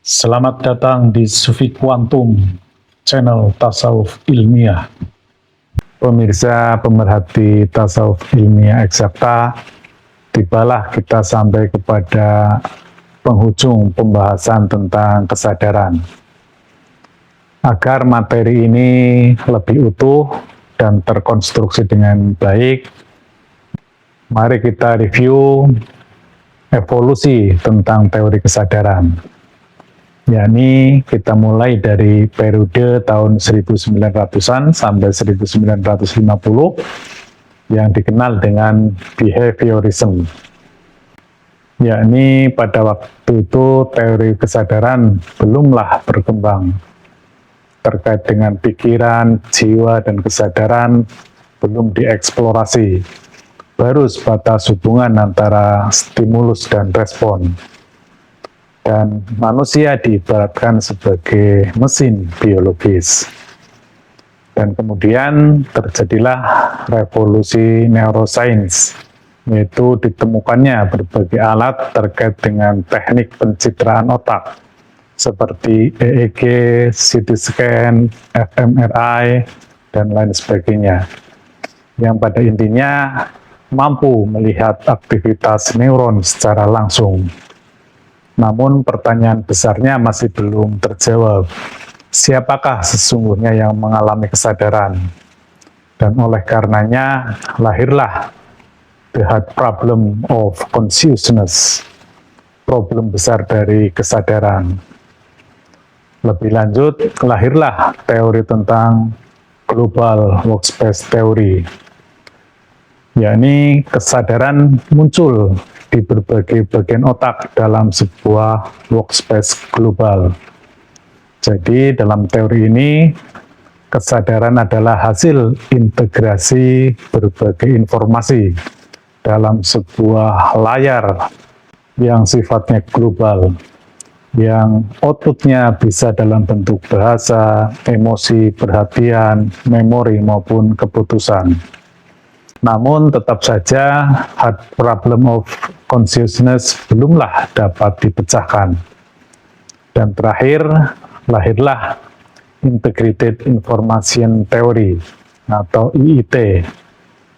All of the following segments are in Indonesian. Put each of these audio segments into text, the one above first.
Selamat datang di Sufi Quantum, channel Tasawuf Ilmiah. Pemirsa pemerhati Tasawuf Ilmiah Eksakta, tibalah kita sampai kepada penghujung pembahasan tentang kesadaran. Agar materi ini lebih utuh dan terkonstruksi dengan baik, mari kita review evolusi tentang teori kesadaran. Yakni kita mulai dari periode tahun 1900-an sampai 1950 yang dikenal dengan behaviorism. Yakni pada waktu itu teori kesadaran belumlah berkembang. Terkait dengan pikiran, jiwa, dan kesadaran belum dieksplorasi. Baru sebatas hubungan antara stimulus dan respon. Dan manusia diibaratkan sebagai mesin biologis. Dan kemudian terjadilah revolusi neuroscience, yaitu ditemukannya berbagai alat terkait dengan teknik pencitraan otak, seperti EEG, CT scan, fMRI, dan lain sebagainya, yang pada intinya mampu melihat aktivitas neuron secara langsung. Namun pertanyaan besarnya masih belum terjawab. Siapakah sesungguhnya yang mengalami kesadaran? Dan oleh karenanya lahirlah the hard problem of consciousness, problem besar dari kesadaran. Lebih lanjut, lahirlah teori tentang global workspace theory, yakni kesadaran muncul di berbagai bagian otak dalam sebuah workspace global. Jadi dalam teori ini, kesadaran adalah hasil integrasi berbagai informasi dalam sebuah layar yang sifatnya global, yang outputnya bisa dalam bentuk bahasa, emosi, perhatian, memori, maupun keputusan. Namun tetap saja hard problem of consciousness belumlah dapat dipecahkan. Dan terakhir, lahirlah Integrated Information Theory atau IIT,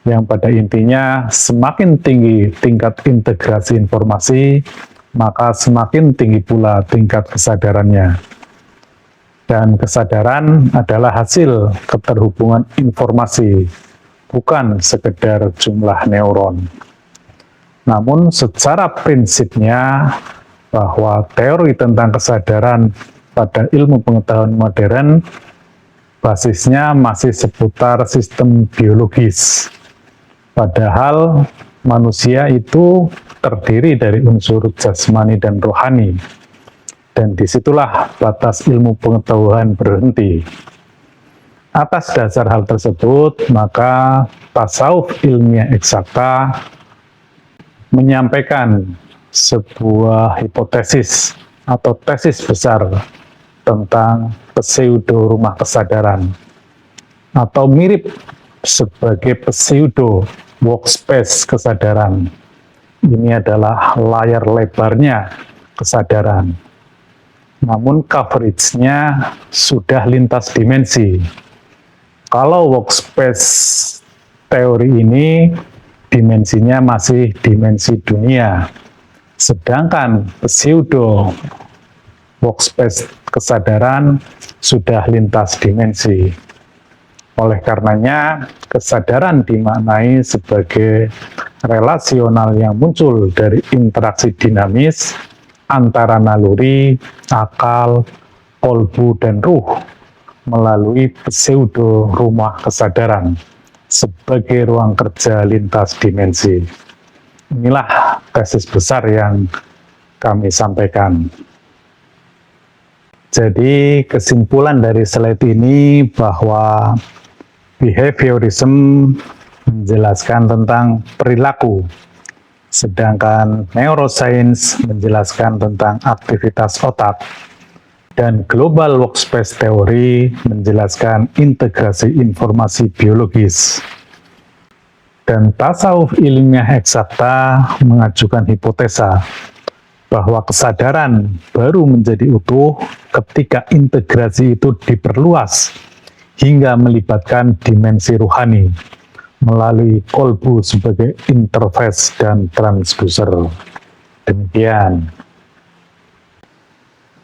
yang pada intinya semakin tinggi tingkat integrasi informasi, maka semakin tinggi pula tingkat kesadarannya. Dan kesadaran adalah hasil keterhubungan informasi, bukan sekedar jumlah neuron. Namun secara prinsipnya bahwa teori tentang kesadaran pada ilmu pengetahuan modern basisnya masih seputar sistem biologis. Padahal manusia itu terdiri dari unsur jasmani dan rohani. Dan disitulah batas ilmu pengetahuan berhenti. Atas dasar hal tersebut, maka tasawuf ilmiah eksakta menyampaikan sebuah hipotesis atau tesis besar tentang pseudo rumah kesadaran, atau mirip sebagai pseudo workspace kesadaran. Ini adalah layar lebarnya kesadaran. Namun coverage-nya sudah lintas dimensi. Kalau workspace teori ini dimensinya masih dimensi dunia, sedangkan pseudo workspace kesadaran sudah lintas dimensi. Oleh karenanya, kesadaran dimaknai sebagai relasional yang muncul dari interaksi dinamis antara naluri, akal, kolbu, dan ruh melalui pseudo rumah kesadaran sebagai ruang kerja lintas dimensi. Inilah tesis besar yang kami sampaikan. Jadi kesimpulan dari slide ini bahwa behaviorism menjelaskan tentang perilaku, sedangkan neuroscience menjelaskan tentang aktivitas otak, dan global workspace theory menjelaskan integrasi informasi biologis. Dan tasawuf ilmiah eksakta mengajukan hipotesa bahwa kesadaran baru menjadi utuh ketika integrasi itu diperluas hingga melibatkan dimensi rohani melalui kolbu sebagai interface dan transducer. Demikian.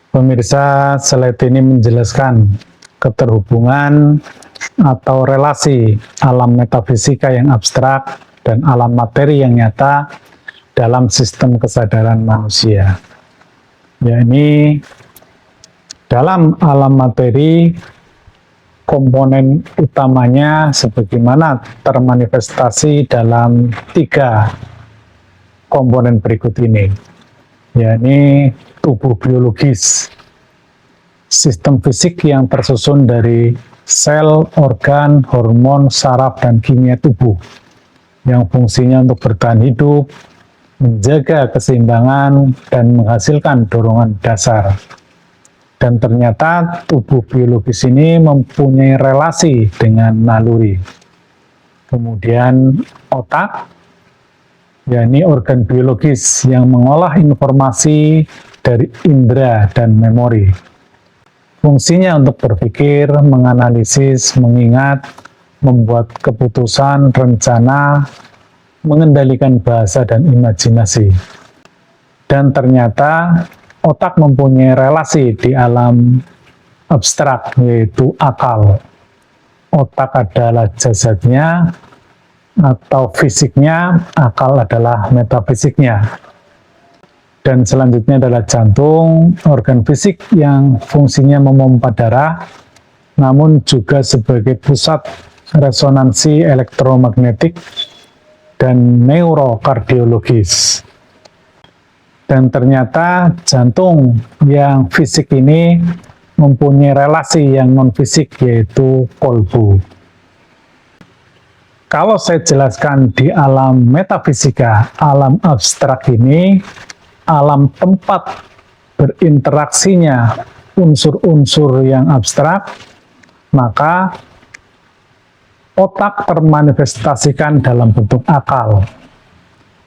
Pemirsa, slide ini menjelaskan keterhubungan atau relasi alam metafisika yang abstrak dan alam materi yang nyata dalam sistem kesadaran manusia. Yakni dalam alam materi, komponen utamanya sebagaimana termanifestasi dalam 3 komponen berikut ini, yakni tubuh biologis, sistem fisik yang tersusun dari sel, organ, hormon, saraf, dan kimia tubuh yang fungsinya untuk bertahan hidup, menjaga keseimbangan, dan menghasilkan dorongan dasar. Dan ternyata tubuh biologis ini mempunyai relasi dengan naluri. Kemudian otak, yakni organ biologis yang mengolah informasi dari indera dan memori. Fungsinya untuk berpikir, menganalisis, mengingat, membuat keputusan, rencana, mengendalikan bahasa dan imajinasi. Dan ternyata otak mempunyai relasi di alam abstrak, yaitu akal. Otak adalah jasadnya atau fisiknya, akal adalah metafisiknya. Dan selanjutnya adalah jantung, organ fisik yang fungsinya memompa darah, namun juga sebagai pusat resonansi elektromagnetik dan neurokardiologis. Dan ternyata jantung yang fisik ini mempunyai relasi yang non-fisik, yaitu kolbu. Kalau saya jelaskan di alam metafisika, alam abstrak ini, alam tempat berinteraksinya unsur-unsur yang abstrak, maka otak termanifestasikan dalam bentuk akal,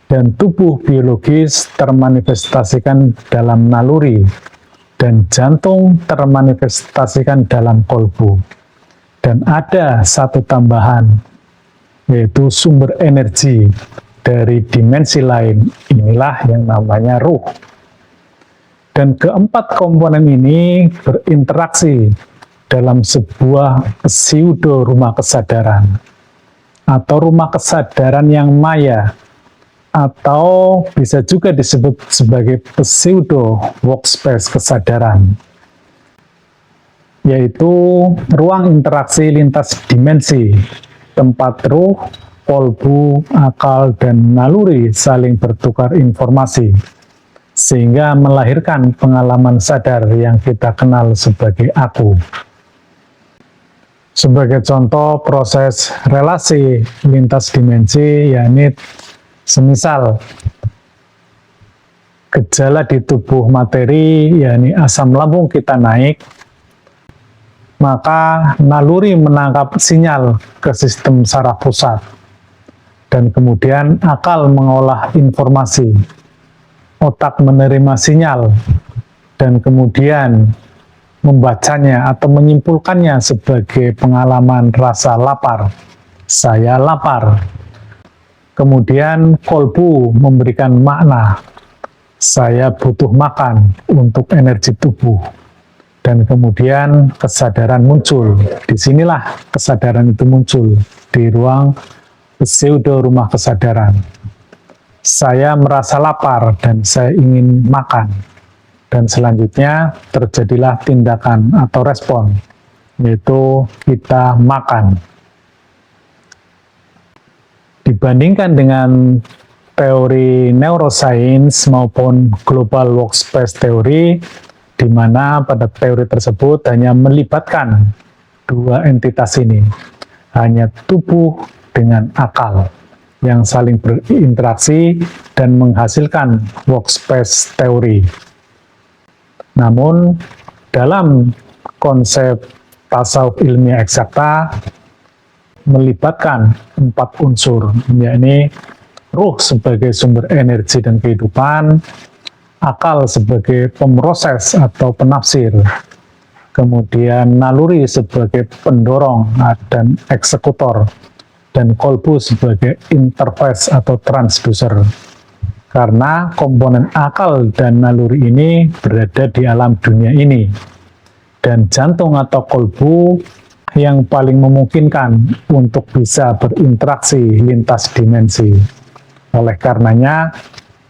dan tubuh biologis termanifestasikan dalam naluri, dan jantung termanifestasikan dalam kolbu. Dan ada satu tambahan, yaitu sumber energi dari dimensi lain. Inilah yang namanya ruh. Dan keempat komponen ini berinteraksi dalam sebuah pseudo rumah kesadaran, atau rumah kesadaran yang maya, atau bisa juga disebut sebagai pseudo workspace kesadaran, yaitu ruang interaksi lintas dimensi, tempat ruh, kolbu, akal, dan naluri saling bertukar informasi, sehingga melahirkan pengalaman sadar yang kita kenal sebagai aku. Sebagai contoh proses relasi lintas dimensi, yakni semisal gejala di tubuh materi, yakni asam lambung kita naik, maka naluri menangkap sinyal ke sistem saraf pusat, dan kemudian akal mengolah informasi, otak menerima sinyal, dan kemudian membacanya atau menyimpulkannya sebagai pengalaman rasa lapar. Saya lapar. Kemudian kolbu memberikan makna, saya butuh makan untuk energi tubuh. Dan kemudian kesadaran muncul. Disinilah kesadaran itu muncul, di ruang pseudo rumah kesadaran. Saya merasa lapar dan saya ingin makan. Dan selanjutnya terjadilah tindakan atau respon, yaitu kita makan. Dibandingkan dengan teori neuroscience maupun global workspace teori, di mana pada teori tersebut hanya melibatkan dua entitas ini, hanya tubuh dengan akal yang saling berinteraksi dan menghasilkan workspace teori. Namun, dalam konsep tasawuf ilmiah eksakta melibatkan 4 unsur, yakni ruh sebagai sumber energi dan kehidupan, akal sebagai pemroses atau penafsir, kemudian naluri sebagai pendorong dan eksekutor, dan kolbu sebagai interface atau transducer. Karena komponen akal dan naluri ini berada di alam dunia ini, dan jantung atau kolbu yang paling memungkinkan untuk bisa berinteraksi lintas dimensi. Oleh karenanya,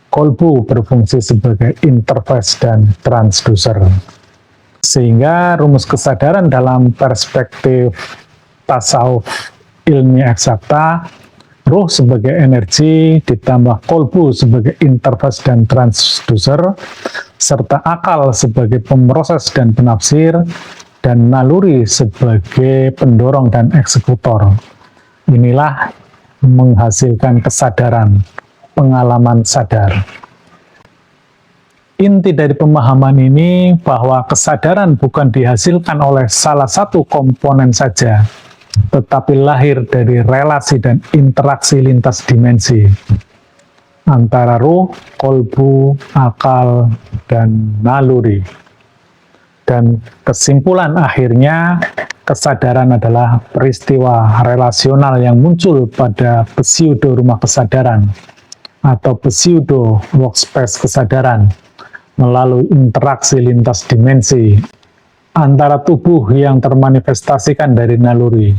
kolbu berfungsi sebagai interface dan transducer. Sehingga rumus kesadaran dalam perspektif tasawuf ilmiah eksakta, ruh sebagai energi ditambah kolbu sebagai interface dan transducer, serta akal sebagai pemroses dan penafsir, dan naluri sebagai pendorong dan eksekutor. Inilah menghasilkan kesadaran, pengalaman sadar. Inti dari pemahaman ini bahwa kesadaran bukan dihasilkan oleh salah satu komponen saja, tetapi lahir dari relasi dan interaksi lintas dimensi antara ruh, kolbu, akal, dan naluri. Dan kesimpulan akhirnya, kesadaran adalah peristiwa relasional yang muncul pada pseudo rumah kesadaran atau pseudo workspace kesadaran melalui interaksi lintas dimensi antara tubuh yang termanifestasikan dari naluri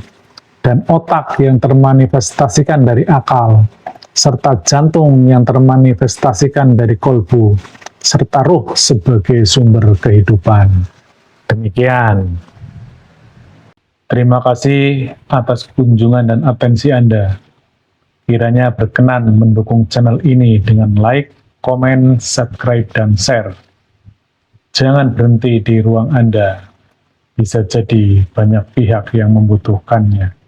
dan otak yang termanifestasikan dari akal, serta jantung yang termanifestasikan dari kolbu, serta ruh sebagai sumber kehidupan. Demikian. Terima kasih atas kunjungan dan atensi Anda. Kiranya berkenan mendukung channel ini dengan like, komen, subscribe, dan share. Jangan berhenti di ruang Anda. Bisa jadi banyak pihak yang membutuhkannya.